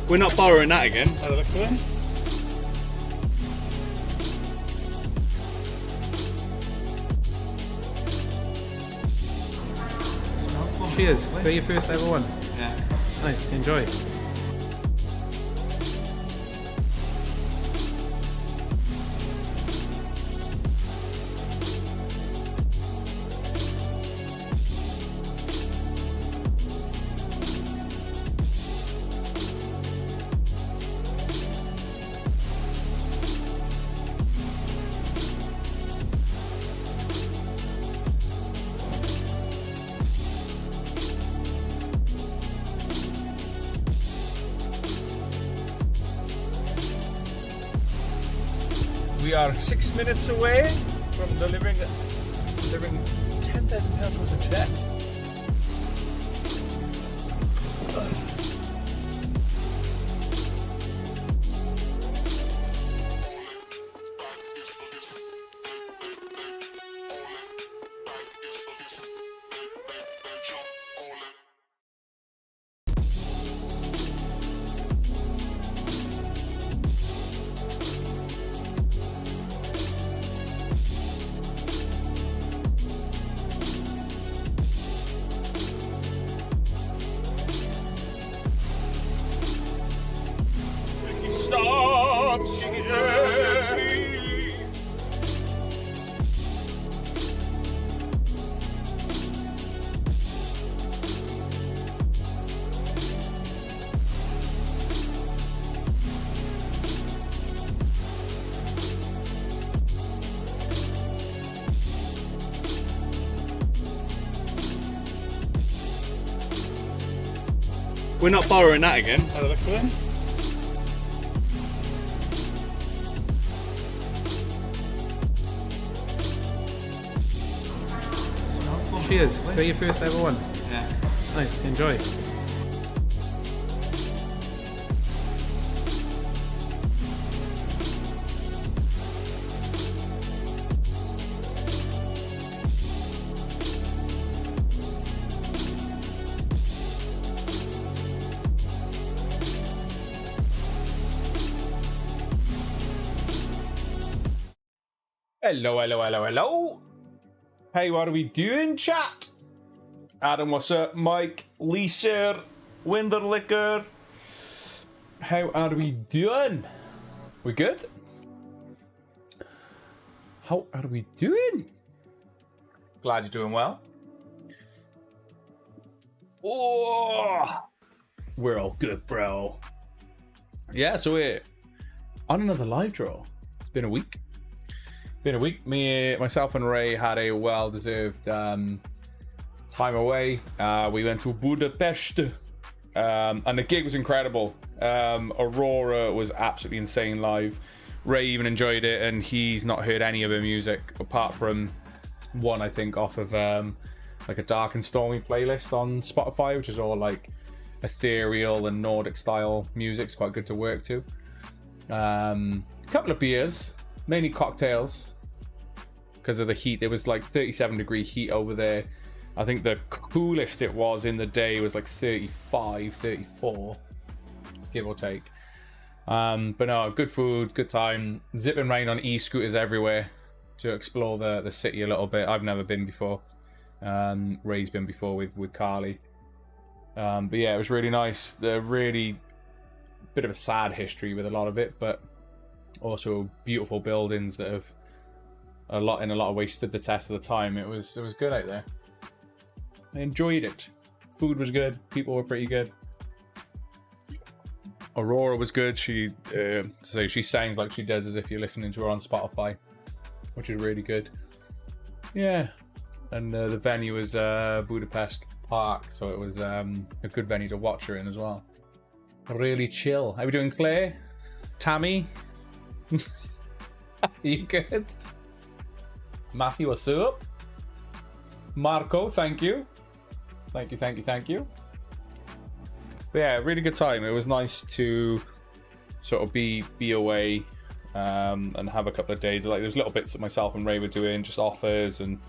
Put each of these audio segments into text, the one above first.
We're not borrowing that again, by the looks of it. Cheers. Is that your first ever one? Yeah. Nice. Enjoy. We are 6 minutes away from delivering £10,000 worth of check. Stops, yeah. We're not borrowing that again, by the looks of it. Cheers. Is that your first ever one? Yeah. Nice. Enjoy. Hello. Hey, what are we doing, chat? Adam, what's up? Mike, Lisa, Winderlicker. How are we doing? We good? How are we doing? Glad you're doing well. Oh, we're all good, bro. Yeah, so we're on another live draw. It's been a week. Myself and Ray had a well-deserved time away. We went to Budapest, and the gig was incredible. Aurora was absolutely insane live. Ray even enjoyed it, and he's not heard any of her music apart from one, I think, off of like a Dark and Stormy playlist on Spotify, which is all like ethereal and Nordic style music. It's quite good to work to. A couple of beers, mainly cocktails. Because of the heat, there was like 37-degree heat over there. I think the coolest it was in the day was like 35, 34, give or take. But no, good food, good time. Zipping rain on e-scooters everywhere to explore the city a little bit. I've never been before. Ray's been before with Carly. But yeah, it was really nice. The really bit of a sad history with a lot of it, but also beautiful buildings that have in a lot of ways stood the test of the time. It was good out there. I enjoyed it. Food was good. People were pretty good. Aurora was good. She sounds like she does as if you're listening to her on Spotify, which is really good. Yeah, and the venue was Budapest Park, so it was a good venue to watch her in as well. Really chill. How are we doing, Claire? Tammy? You good? Matty, what's up? Marco, thank you. Thank you. But yeah, really good time. It was nice to sort of be away and have a couple of days. Like, there's little bits that myself and Ray were doing, just offers and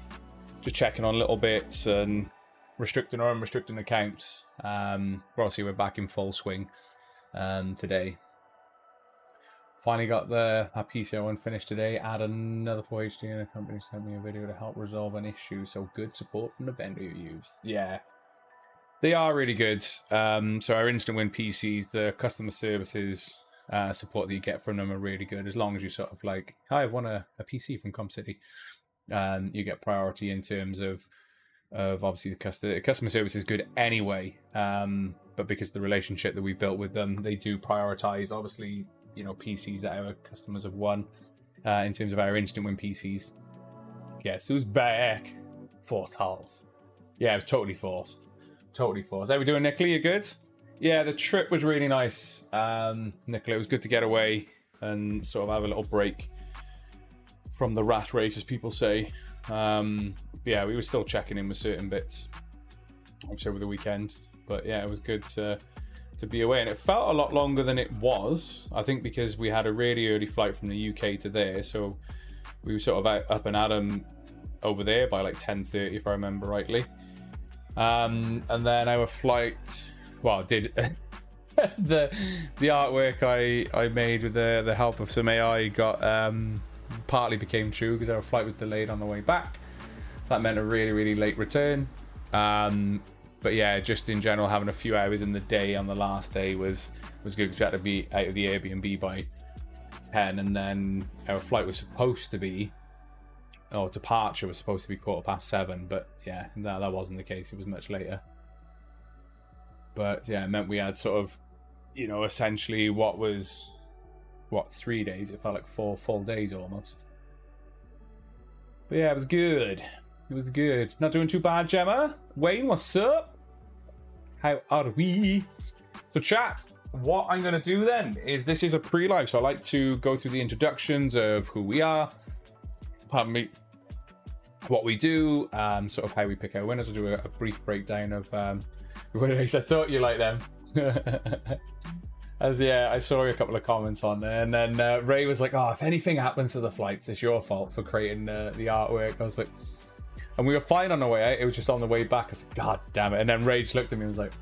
just checking on little bits and restricting or unrestricting accounts. Obviously, we're back in full swing. today. Finally got the PC one finished today. Add another 4HD and a company sent me a video to help resolve an issue. So good support from the vendor you use. Yeah, they are really good. So our instant win PCs, the customer services support that you get from them are really good. As long as you sort of like, hi, I want a PC from CompCity. You get priority in terms of obviously the customer service is good anyway. But because of the relationship that we built with them, they do prioritize obviously, you know, PCs that our customers have won in terms of our instant win PCs. Yes, who's back? Forced hulls. Yeah, it was totally forced. Totally forced. How we doing, Nicola? You good? Yeah, the trip was really nice. Nicola, it was good to get away and sort of have a little break from the rat race, as people say. Yeah, we were still checking in with certain bits, obviously over the weekend. But yeah, it was good to be away, and it felt a lot longer than it was, I think, because we had a really early flight from the UK to there, so we were sort of up and at 'em over there by like 10:30 if I remember rightly. And then our flight, well, did the artwork I made with the help of some AI got partly became true because our flight was delayed on the way back, so that meant a really late return. But yeah, just in general, having a few hours in the day on the last day was good, because we had to be out of the Airbnb by 10, and then our flight was supposed to be, or departure was supposed to be 7:15, but yeah, that wasn't the case. It was much later. But yeah, it meant we had sort of, you know, essentially what was, 3 days? It felt like 4 full days almost. But yeah, it was good. It was good. Not doing too bad, Gemma. Wayne, what's up? How are we? So chat, what I'm going to do then is, this is a pre-live, so I like to go through the introductions of who we are, pardon me, what we do, sort of how we pick our winners. I'll do a brief breakdown of winners. I thought you liked them. As yeah, I saw a couple of comments on there, and then Ray was like, oh, if anything happens to the flights, it's your fault for creating the artwork. I was like, and we were fine on the way out, it was just on the way back. I was like, God damn it. And then Rage looked at me and was like,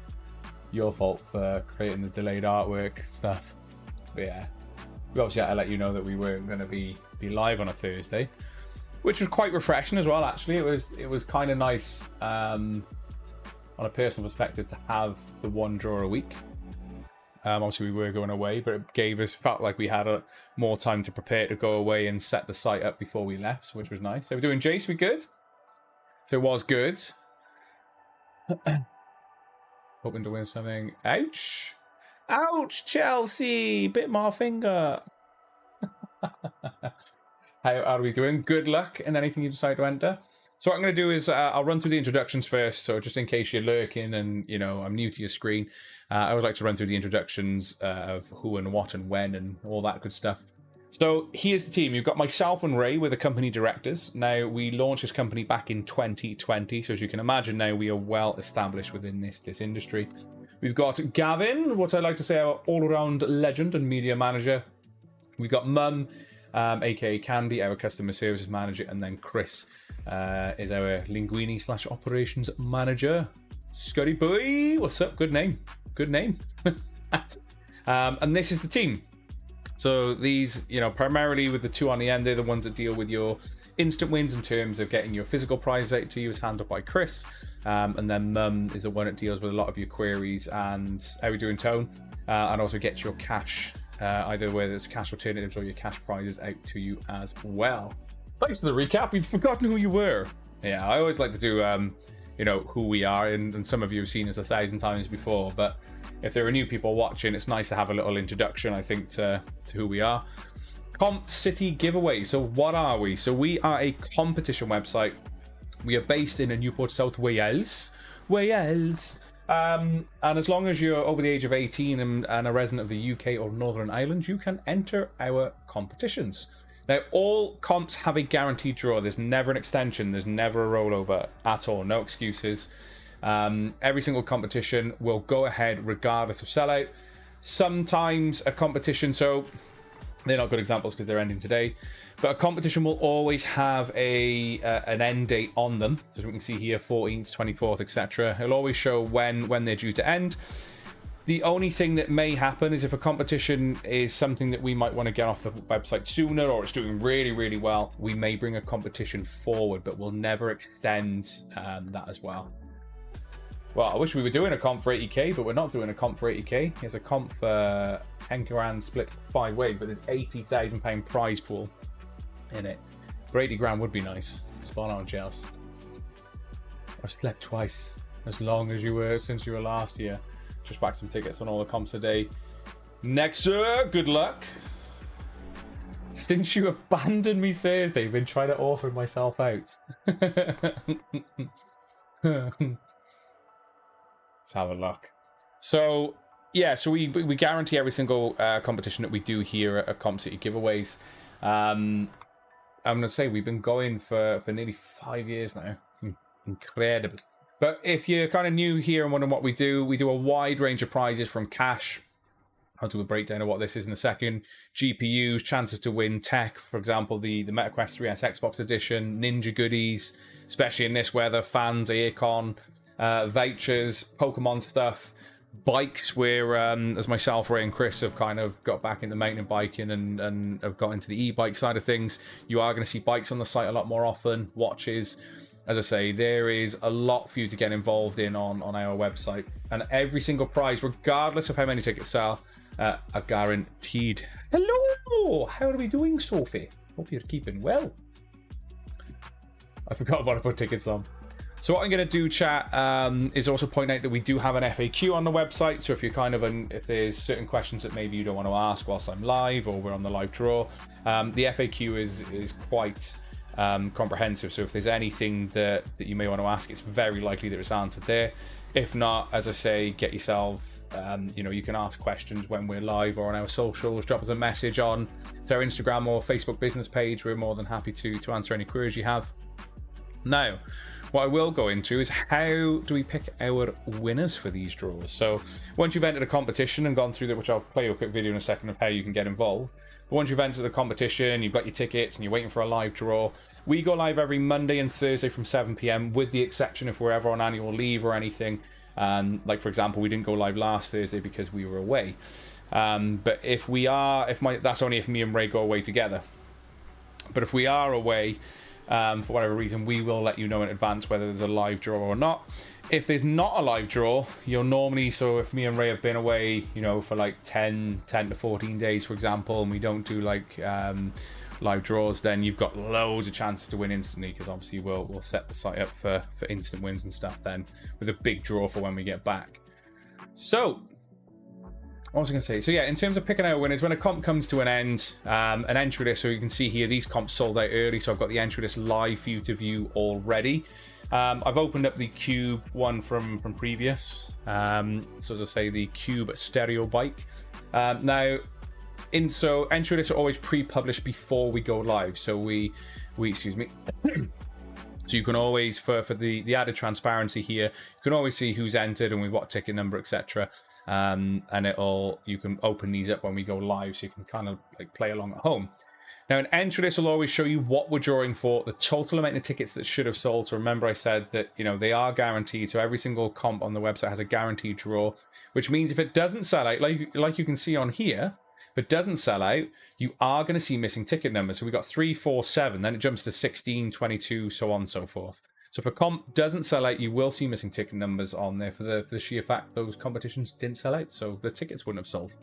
your fault for creating the delayed artwork stuff. But yeah, we obviously had to let you know that we weren't going to be live on a Thursday, which was quite refreshing as well, actually. It was kind of nice on a personal perspective to have the one draw a week. Obviously we were going away, but it felt like we had more time to prepare to go away and set the site up before we left, which was nice. So we're doing Jace, we good? So it was good. Hoping to win something. Ouch! Ouch, Chelsea! Bit more finger. How are we doing? Good luck in anything you decide to enter. So what I'm going to do is I'll run through the introductions first. So just in case you're lurking and, you know, I'm new to your screen, I always like to run through the introductions of who and what and when and all that good stuff. So here's the team. You've got myself and Ray, we're the company directors. Now, we launched this company back in 2020. So as you can imagine now, we are well established within this industry. We've got Gavin, what I like to say, our all-around legend and media manager. We've got Mum, aka Candy, our customer services manager. And then Chris is our Linguini / operations manager. Scotty boy, what's up? Good name. Good name. And this is the team. So these, you know, primarily with the two on the end, they're the ones that deal with your instant wins in terms of getting your physical prize out to you, is handled by Chris. And then Mum is the one that deals with a lot of your queries and how we do in tone, and also gets your cash, either whether it's cash alternatives or your cash prizes out to you as well. Thanks for the recap. You'd forgotten who you were. Yeah, I always like to do, you know, who we are, and some of you have seen us 1,000 times before, but if there are new people watching, it's nice to have a little introduction, I think, to who we are. CompCity giveaway. So what are we? So we are a competition website. We are based in Newport, South Wales. And as long as you're over the age of 18 and a resident of the UK or Northern Ireland, you can enter our competitions. Now, all comps have a guaranteed draw. There's never an extension. There's never a rollover at all. No excuses. Every single competition will go ahead regardless of sellout. Sometimes a competition, so they're not good examples because they're ending today, but a competition will always have an end date on them. So as we can see here, 14th, 24th, etc. It'll always show when they're due to end. The only thing that may happen is if a competition is something that we might want to get off the website sooner, or it's doing really, really well, we may bring a competition forward, but we'll never extend that as well. Well, I wish we were doing a comp for 80k, but we're not doing a comp for 80k. There's a comp for 10 grand split 5 ways, but there's £80,000 prize pool in it. For 80 grand would be nice. Spot on, just. I've slept twice as long as you were since you were last year. Just back some tickets on all the comps today. Nexa, good luck. Since you abandoned me Thursday, I've been trying to offer myself out. Let's have a look. So, yeah, so we guarantee every single competition that we do here at Comp City Giveaways. I'm going to say we've been going for nearly 5 years now. Incredible. But if you're kind of new here and wondering what we do a wide range of prizes from cash. I'll do a breakdown of what this is in a second. GPUs, chances to win tech, for example, the MetaQuest 3S Xbox Edition, Ninja goodies, especially in this weather, fans, Aircon, vouchers, Pokemon stuff, bikes, where as myself, Ray and Chris have kind of got back into mountain biking and have got into the e-bike side of things. You are going to see bikes on the site a lot more often, watches. As I say, there is a lot for you to get involved in on our website. And every single prize, regardless of how many tickets sell, are guaranteed. Hello! How are we doing, Sophie? Hope you're keeping well. I forgot about to put tickets on. So what I'm going to do, chat, is also point out that we do have an FAQ on the website. So if you're kind of if there's certain questions that maybe you don't want to ask whilst I'm live or we're on the live draw, the FAQ is quite comprehensive. So if there's anything that you may want to ask, it's very likely that it's answered there. If not, as I say, get yourself, you can ask questions when we're live or on our socials. Drop us a message on our Instagram or Facebook business page. We're more than happy to answer any queries you have. Now, what I will go into is how do we pick our winners for these draws. So once you've entered a competition and gone through that, which I'll play you a quick video in a second of how you can get involved. But once you've entered the competition, you've got your tickets and you're waiting for a live draw. We go live every Monday and Thursday from 7 p.m. with the exception if we're ever on annual leave or anything. Like for example, we didn't go live last Thursday because we were away. But if we are, that's only if me and Ray go away together. But if we are away, for whatever reason, we will let you know in advance whether there's a live draw or not. If there's not a live draw, you'll normally, so if me and Ray have been away, for like 10 to 14 days, for example, and we don't do like live draws, then you've got loads of chances to win instantly, because obviously we'll set the site up for instant wins and stuff then, with a big draw for when we get back. So what was I going to say? So yeah, in terms of picking out winners, when a comp comes to an end, an entry list, so you can see here, these comps sold out early, so I've got the entry list live for you to view already. I've opened up the Cube one from previous. So as I say, the Cube stereo bike. Now, so entry lists are always pre-published before we go live. So we excuse me. So you can always, for the added transparency here, you can always see who's entered and with what ticket number, etc. And you can open these up when we go live, so you can kind of like play along at home. Now, an entry list will always show you what we're drawing for, the total amount of tickets that should have sold. So remember I said that, they are guaranteed. So every single comp on the website has a guaranteed draw, which means if it doesn't sell out, like you can see on here, if it doesn't sell out, you are going to see missing ticket numbers. So we got 3, 4, 7, then it jumps to 16, 22, so on and so forth. So if a comp doesn't sell out, you will see missing ticket numbers on there for the sheer fact those competitions didn't sell out, so the tickets wouldn't have sold.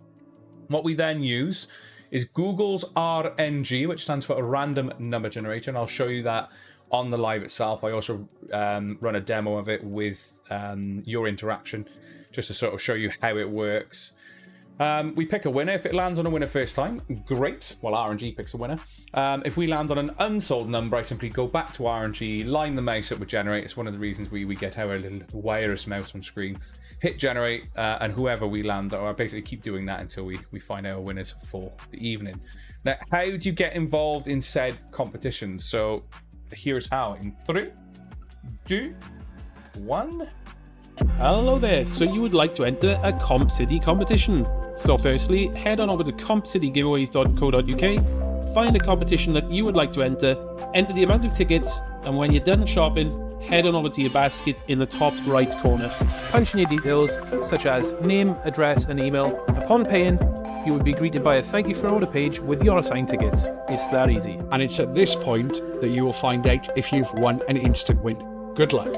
What we then use is Google's RNG, which stands for a random number generator, and I'll show you that on the live itself. I also run a demo of it with your interaction, just to sort of show you how it works. We pick a winner. If it lands on a winner first time, great. Well, RNG picks a winner. If we land on an unsold number, I simply go back to RNG, line the mouse up with generate. It's one of the reasons we get our little wireless mouse on screen. Hit generate, and whoever we land, or I basically keep doing that until we find our winners for the evening. Now, how do you get involved in said competitions? So here's how. In 3, 2, 1. Hello there, so you would like to enter a Comp City competition. So firstly, head on over to compcitygiveaways.co.uk, find a competition that you would like to enter the amount of tickets, and when you're done shopping, head on over to your basket in the top right corner. Punch in your details, such as name, address, and email. Upon paying, you will be greeted by a thank you for order page with your assigned tickets. It's that easy. And it's at this point that you will find out if you've won an instant win. Good luck.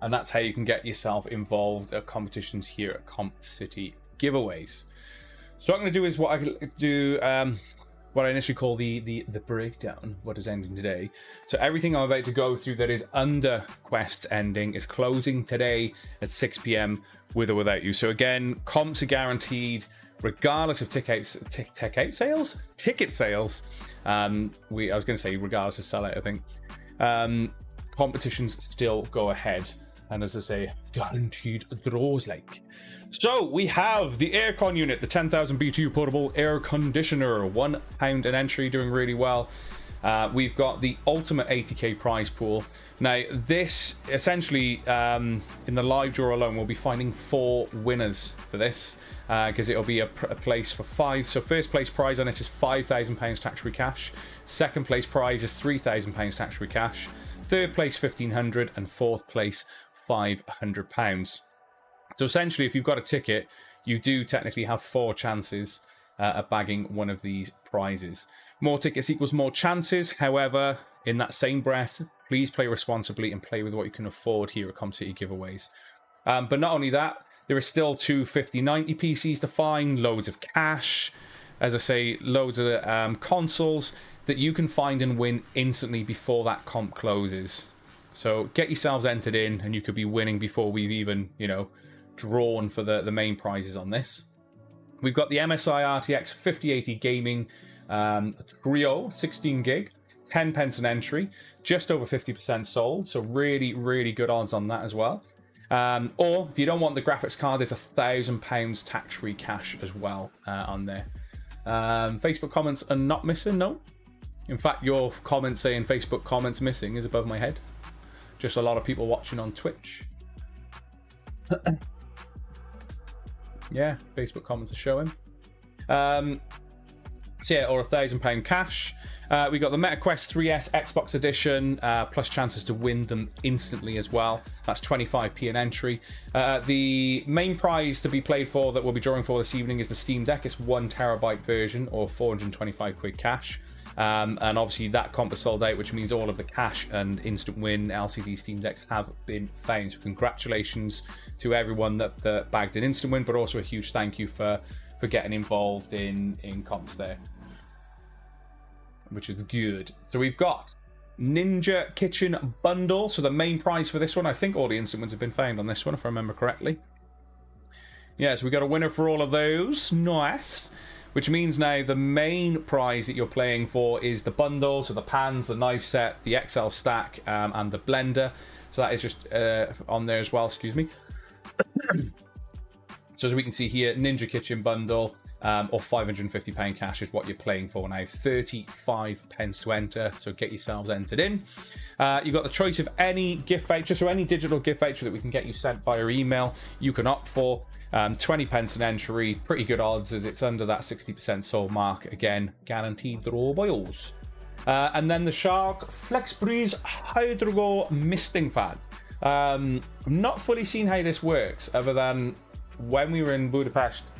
And that's how you can get yourself involved at competitions here at Comp City Giveaways. So what I'm going to do is what I do, what I initially call the breakdown, what is ending today. So everything I'm about to go through that is under Quest's ending is closing today at 6 p.m. with or without you. So again, comps are guaranteed regardless of ticket sales. I was going to say regardless of sellout, I think. Competitions still go ahead. And as I say, guaranteed draws like. So we have the aircon unit, the 10,000 BTU portable air conditioner, £1 an entry, doing really well. We've got the ultimate 80k prize pool. Now this essentially, in the live draw alone, we'll be finding 4 winners for this, because it'll be a place for 5. So first place prize on this is £5,000 tax-free cash. Second place prize is £3,000 tax-free cash. Third place £1,500 and fourth place £500. So essentially, if you've got a ticket, you do technically have 4 chances at bagging one of these prizes. More tickets equals more chances. However, in that same breath, please play responsibly and play with what you can afford here at Comp City Giveaways. But not only that, there are still 2 50/90 PCs to find, loads of cash, as I say, loads of consoles that you can find and win instantly before that comp closes. So get yourselves entered in, and you could be winning before we've even, drawn for the main prizes on this. We've got the MSI RTX 5080 Gaming Trio 16 gig, 10 pence an entry, just over 50% sold. So really, really good odds on that as well. Or if you don't want the graphics card, there's £1,000 tax-free cash as well on there. Facebook comments are not missing, no. In fact, your comment saying Facebook comments missing is above my head. Just a lot of people watching on Twitch. Yeah, Facebook comments are showing. So yeah, or £1,000 cash. We got the MetaQuest 3S Xbox Edition, plus chances to win them instantly as well. That's 25p an entry. The main prize to be played for that we'll be drawing for this evening is the Steam Deck. It's 1TB version, or 425 quid cash. And obviously that comp is sold out, which means all of the cash and instant win LCD Steam Decks have been found. So congratulations to everyone that bagged an instant win, but also a huge thank you for getting involved in comps there, which is good. So we've got Ninja Kitchen Bundle. So the main prize for this one, I think all the instant wins have been found on this one, if I remember correctly. Yeah, so we got a winner for all of those. Nice. Which means now the main prize that you're playing for is the bundle, so the pans, the knife set, the XL stack, and the blender. So that is just on there as well, excuse me. So as we can see here, Ninja Kitchen Bundle, or £550 cash is what you're playing for now. 35 pence to enter, so get yourselves entered in. You've got the choice of any gift voucher, so any digital gift voucher that we can get you sent via email, you can opt for. 20 pence an entry, pretty good odds as it's under that 60% sold mark. Again, guaranteed draw boils. And then the Shark Flex Breeze Hydro Misting Fan. I'm not fully seen how this works, other than when we were in Budapest,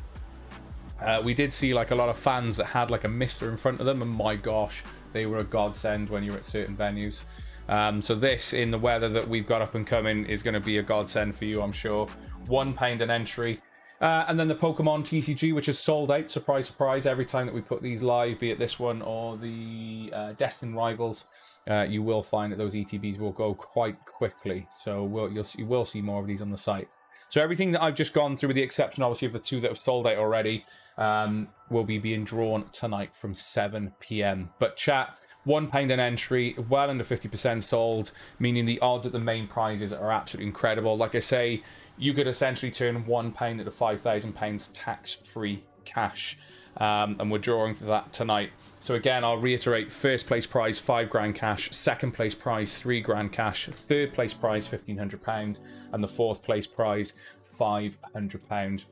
we did see like a lot of fans that had like a mister in front of them, and my gosh, they were a godsend when you're at certain venues. So this, in the weather that we've got up and coming, is going to be a godsend for you, I'm sure. £1 an entry. And then the Pokemon TCG, which is sold out, surprise, surprise, every time that we put these live, be it this one or the Destined Rivals, you will find that those ETBs will go quite quickly. So you will see more of these on the site. So everything that I've just gone through, with the exception, obviously, of the 2 that have sold out already, will be being drawn tonight from 7 p.m. But chat, £1 an entry, well under 50% sold, meaning the odds at the main prizes are absolutely incredible. Like I say, you could essentially turn £1 into £5,000 tax-free cash, and we're drawing for that tonight. So again, I'll reiterate: first place prize £5,000 cash, second place prize £3,000 cash, third place prize £1,500, and the fourth place prize £500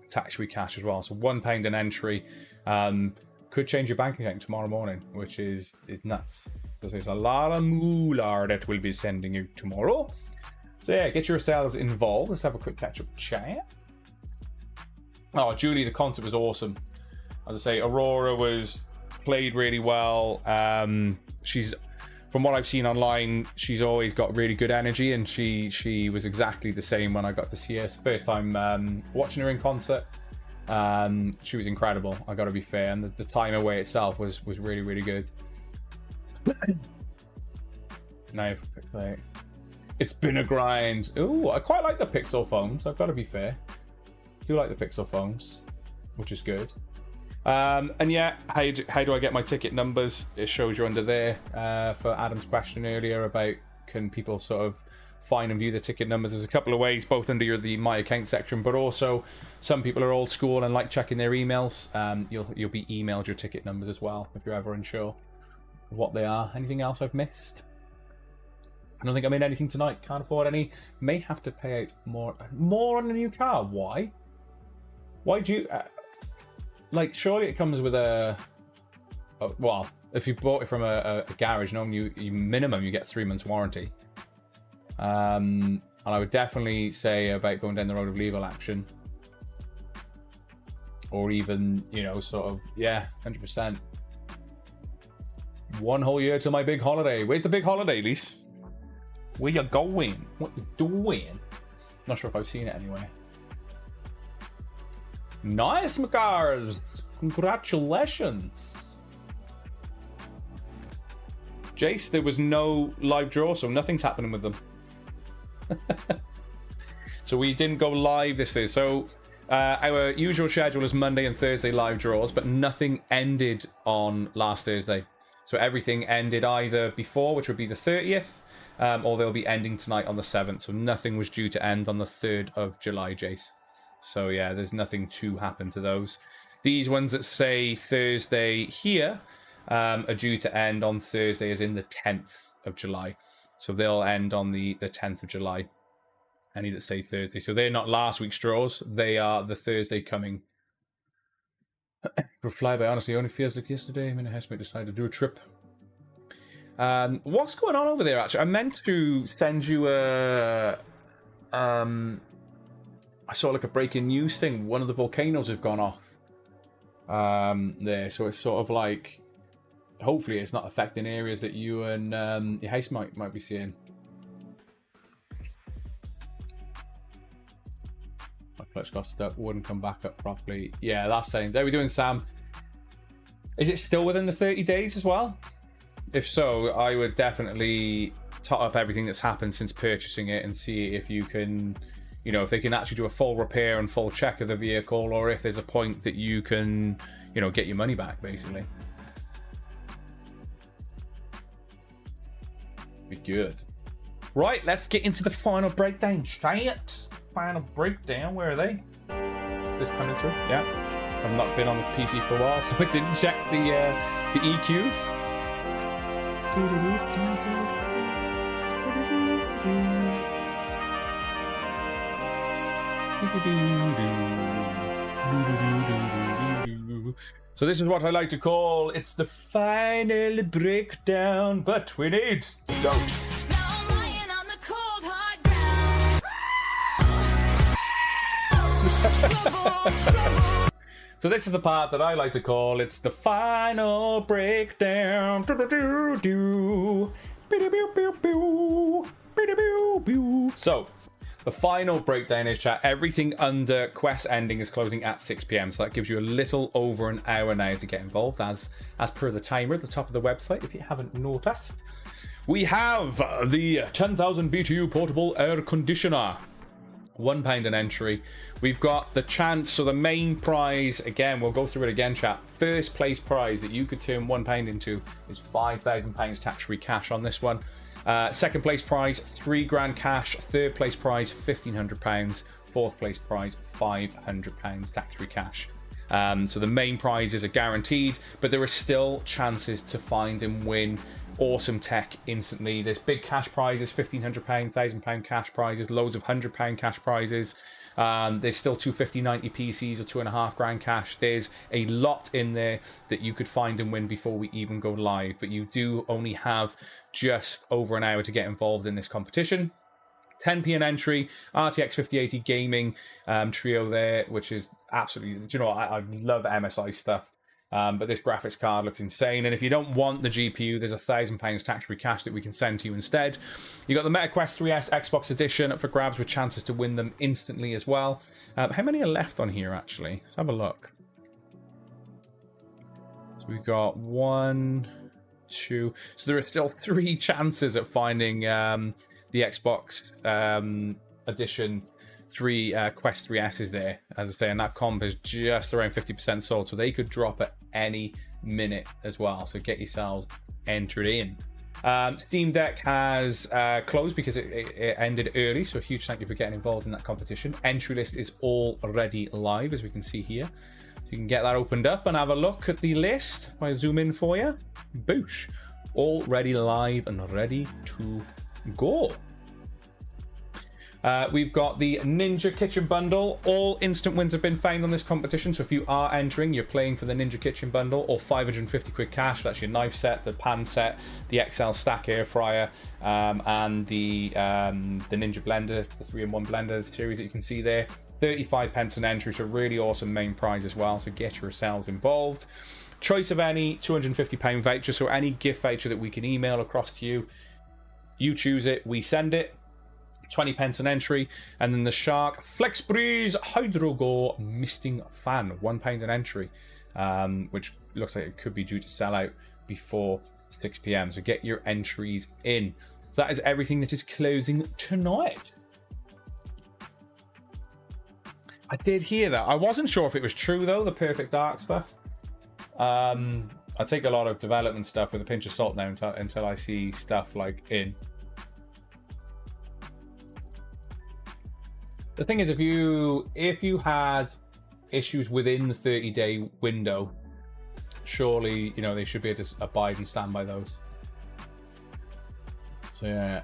tax-free cash as well. So £1 an entry. could change your bank account tomorrow morning, which is nuts. So there's a lot of moolah that we'll be sending you tomorrow. So yeah, get yourselves involved. Let's have a quick catch-up chat. Oh, Julie, the concert was awesome. As I say, Aurora played really well. She's, from what I've seen online, she's always got really good energy, and she was exactly the same when I got to see her. It's the first time watching her in concert. She was incredible, I gotta be fair, and the time away itself was really, really good. Now, it's been a grind. Ooh, I quite like the Pixel phones, I've got to be fair. I do like the Pixel phones, which is good. And yeah, how do I get my ticket numbers? It shows you under there for Adam's question earlier about can people sort of find and view the ticket numbers. There's a couple of ways, both under the My Account section, but also some people are old school and like checking their emails. You'll be emailed your ticket numbers as well if you're ever unsure of what they are. Anything else I've missed? I don't think I'm in anything tonight. Can't afford any. May have to pay out more on the new car. Why? Why do you... like, surely it comes with a... well, if you bought it from a garage, no, you minimum you get 3 months warranty. And I would definitely say about going down the road of legal action. Or even, you know, sort of, yeah, 100%. 1 whole year till my big holiday. Where's the big holiday, Lise? Where you going? What you doing? Not sure if I've seen it anyway. Nice, Macars! Congratulations! Jace, there was no live draw, so nothing's happening with them. So we didn't go live this day. So our usual schedule is Monday and Thursday live draws, but nothing ended on last Thursday. So everything ended either before, which would be the 30th, or they'll be ending tonight on the 7th. So nothing was due to end on the 3rd of July, Jace. So yeah, there's nothing to happen to those. These ones that say Thursday here are due to end on Thursday, as in the 10th of July. So they'll end on the 10th of July. Any that say Thursday. So they're not last week's draws. They are the Thursday coming. For flyby, honestly, only feels like yesterday. I mean, a housemate decided to do a trip. What's going on over there, actually? I meant to send you a... I saw like a breaking news thing. One of the volcanoes have gone off there. So it's sort of like... hopefully it's not affecting areas that you and your house might be seeing. My clutch got stuck, wouldn't come back up properly. Yeah, that's saying. How are we doing, Sam? Is it still within the 30 days as well? If so, I would definitely tot up everything that's happened since purchasing it and see if you can, you know, if they can actually do a full repair and full check of the vehicle, or if there's a point that you can, you know, get your money back, basically. Be good. Right, let's get into the final breakdown. Chat. Final breakdown. Where are they? Is this coming through? Yeah. I've not been on the PC for a while, so I didn't check the EQs. So this is what I like to call, it's the final breakdown, but we need don't. So this is the part that I like to call, it's the final breakdown. So the final breakdown is, chat, everything under quest ending is closing at 6 p.m. So that gives you a little over an hour now to get involved, as per the timer at the top of the website, if you haven't noticed. We have the 10,000 BTU portable air conditioner. £1 an entry. We've got the chance, so the main prize, again, we'll go through it again, chat. First place prize that you could turn £1 into is £5,000 tax-free cash on this one. Second place prize, £3,000 cash. Third place prize, £1,500. Fourth place prize, £500 tax-free cash. So the main prizes are guaranteed, but there are still chances to find and win awesome tech instantly. There's big cash prizes, £1,500, £1,000 cash prizes, loads of £100 cash prizes. There's still 250, 90 PCs or £2.5 cash. There's a lot in there that you could find and win before we even go live, but you do only have just over an hour to get involved in this competition. 10p an entry, RTX 5080 gaming trio there, which is absolutely, do you know what, I love MSI stuff. But this graphics card looks insane. And if you don't want the GPU, there's £1,000 tax-free cash that we can send to you instead. You got the Meta Quest 3S Xbox Edition up for grabs with chances to win them instantly as well. How many are left on here, actually? Let's have a look. So we've got 1, 2. So there are still 3 chances at finding the Xbox Edition 3 Quest 3S there, as I say, and that comp is just around 50% sold, so they could drop at any minute as well, so get yourselves entered in. Steam Deck has closed because it ended early, so a huge thank you for getting involved in that competition. Entry list is already live, as we can see here, so you can get that opened up and have a look at the list. If I zoom in for you, boosh, already live and ready to go. We've got the Ninja Kitchen Bundle. All instant wins have been found on this competition, so if you are entering, you're playing for the Ninja Kitchen Bundle, or 550 quid cash. That's your knife set, the pan set, the XL Stack air fryer, and the Ninja blender, the 3-in-1 blender series that you can see there. 35 pence an entry, so really awesome main prize as well, so get yourselves involved. Choice of any £250 voucher, so any gift voucher that we can email across to you, you choose it, we send it. 20 pence an entry. And then the Shark Flex Breeze Hydro Go Misting Fan, £1 an entry, which looks like it could be due to sell out before 6 p.m. So get your entries in. So that is everything that is closing tonight. I did hear that. I wasn't sure if it was true though, the Perfect Dark stuff. I take a lot of development stuff with a pinch of salt now until I see stuff like in. The thing is, if you had issues within the 30-day window, surely, you know, they should be able to abide and stand by those. So yeah,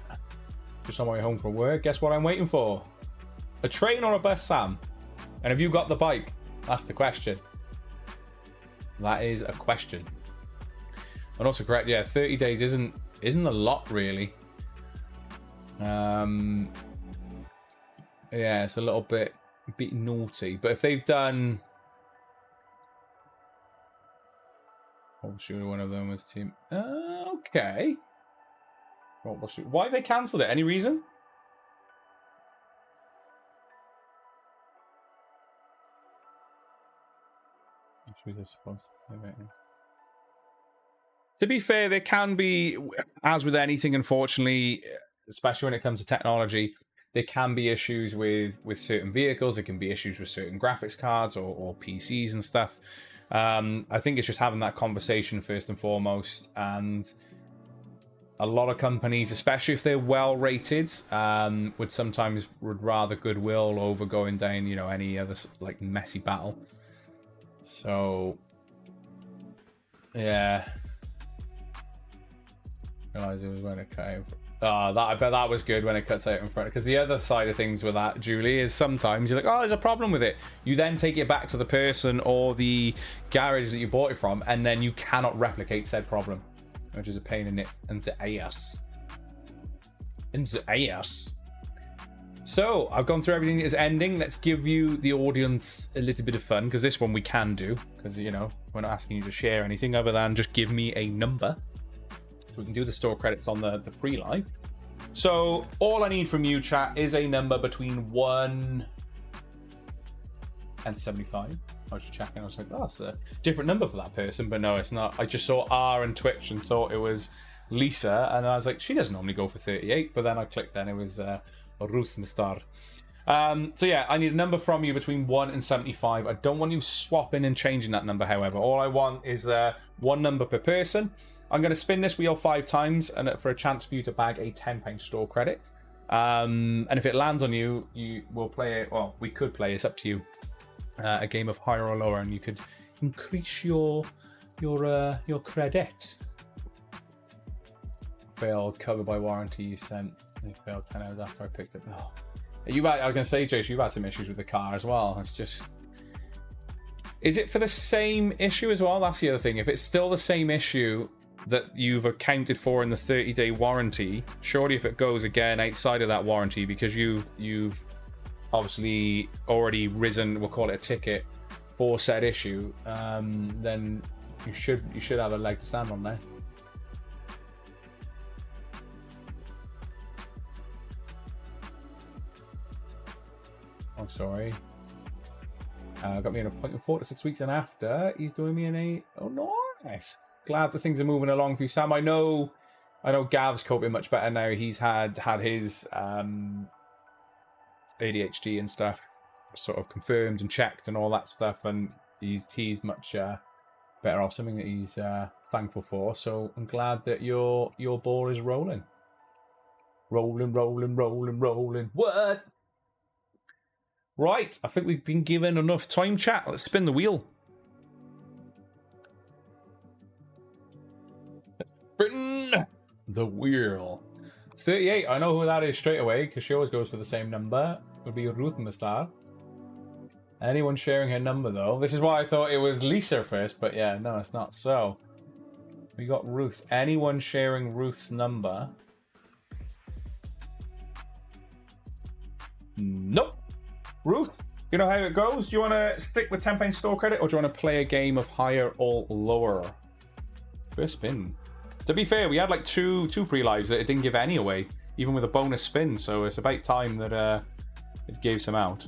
just on my way home from work, guess what I'm waiting for? A train or a bus, Sam? And have you got the bike? That's the question. That is a question. And also correct, yeah, 30 days isn't a lot really. Yeah, it's a little bit naughty. But if they've done, oh, sure, one of them was team. Okay. Why have they cancelled it? Any reason? To be fair, there can be, as with anything, unfortunately, especially when it comes to technology, there can be issues with certain vehicles. There can be issues with certain graphics cards or PCs and stuff. I think it's just having that conversation first and foremost. And a lot of companies, especially if they're well rated, would rather goodwill over going down, you know, any other like messy battle. So yeah, I realized it was when it came. I bet that was good when it cuts out in front. Because the other side of things with that, Julie, is sometimes you're like, oh, there's a problem with it. You then take it back to the person or the garage that you bought it from, and then you cannot replicate said problem, which is a pain in the ass. So I've gone through everything that is ending. Let's give you, the audience, a little bit of fun, because this one we can do, because, you know, we're not asking you to share anything other than just give me a number. We can do the store credits on the pre-live. So all I need from you, chat, is a number between 1 and 75. I was just checking. I was like, oh, that's a different number for that person, but no, it's not. I just saw R and Twitch and thought it was Lisa, and I was like, she doesn't normally go for 38. But then I clicked, and it was Ruth Star. So yeah, I need a number from you between 1 and 75. I don't want you swapping and changing that number, however. All I want is one number per person. I'm going to spin this wheel 5 times and for a chance for you to bag a £10 store credit. And if it lands on you, you will play it. Well, we could play. It's up to you. a game of higher or lower, and you could increase your credit. Failed, covered by warranty. You sent. You failed 10 hours after I picked it. Oh. I was gonna say, Jace, you've had some issues with the car as well. It's just. Is it for the same issue as well? That's the other thing. If it's still the same issue that you've accounted for in the 30-day warranty, surely if it goes again outside of that warranty, because you've obviously already risen, we'll call it a ticket for said issue, then you should have a leg to stand on there. Oh, sorry. Got me an appointment 4 to 6 weeks, and after he's doing me an 8. Oh, nice. Glad that things are moving along for you, Sam. I know Gav's coping much better now. He's had his ADHD and stuff sort of confirmed and checked and all that stuff, and he's much better off. Something that he's thankful for. So I'm glad that your ball is rolling. Rolling. What? Right, I think we've been given enough time, chat. Let's spin the wheel. Spin the wheel. 38, I know who that is straight away, because she always goes for the same number. It would be Ruth Mustar. Anyone sharing her number, though? This is why I thought it was Lisa first, but yeah, no, it's not. So, we got Ruth. Anyone sharing Ruth's number? Nope. Ruth, you know how it goes? Do you want to stick with £10 store credit, or do you want to play a game of higher or lower? First spin. To be fair, we had like two pre-lives that it didn't give any away, even with a bonus spin, so it's about time that it gave some out.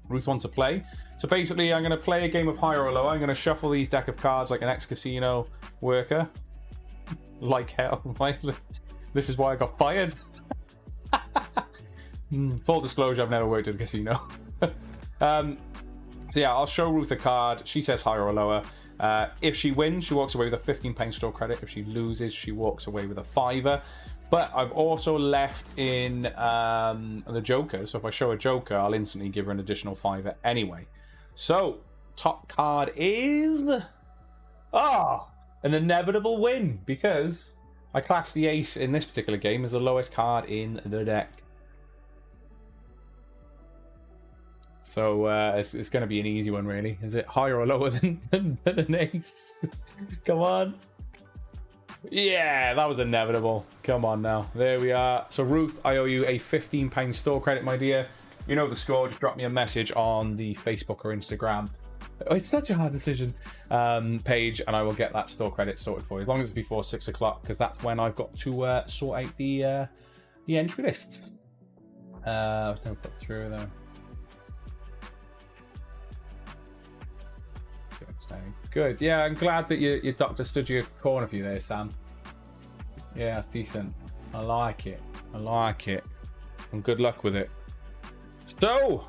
Ruth wants to play. So basically, I'm going to play a game of higher or lower. I'm going to shuffle these deck of cards like an ex-casino worker. Like hell. This is why I got fired. Full disclosure, I've never worked at a casino. So yeah, I'll show Ruth a card. She says higher or lower. If she wins, she walks away with a £15 store credit. If she loses, she walks away with a £5. But I've also left in the Joker. So if I show a Joker, I'll instantly give her an additional £5 anyway. So, top card is... an inevitable win. Because I class the ace in this particular game as the lowest card in the deck. So it's going to be an easy one, really. Is it higher or lower than an ace? Come on. Yeah, that was inevitable. Come on now. There we are. So, Ruth, I owe you a £15 store credit, my dear. You know the score. Just drop me a message on the Facebook or Instagram. Oh, it's such a hard decision page, and I will get that store credit sorted for you. As long as it's before 6 o'clock, because that's when I've got to sort out the entry lists. I was going to put through there. Good. Yeah, I'm glad that your doctor stood your corner for you there, Sam. Yeah, that's decent. I like it. I like it. And good luck with it. So,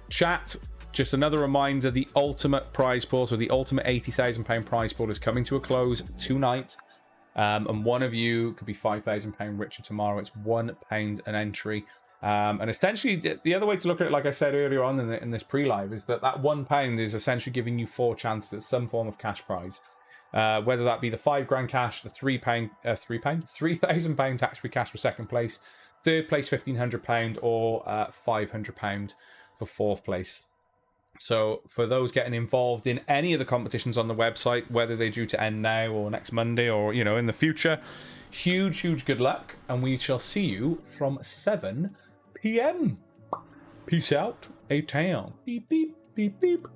chat, just another reminder, the ultimate prize pool, so the ultimate £80,000 prize pool is coming to a close tonight. And one of you could be £5,000 richer tomorrow. It's £1 an entry. And essentially, the other way to look at it, like I said earlier on in this pre-live, is that £1 is essentially giving you 4 chances at some form of cash prize. Whether that be the £5,000 cash, the £3,000 tax-free cash for second place, third place £1,500, or £500 for fourth place. So for those getting involved in any of the competitions on the website, whether they're due to end now or next Monday or in the future, huge good luck, and we shall see you from 7 p.m. Peace out, A-Town. Beep, beep, beep, beep.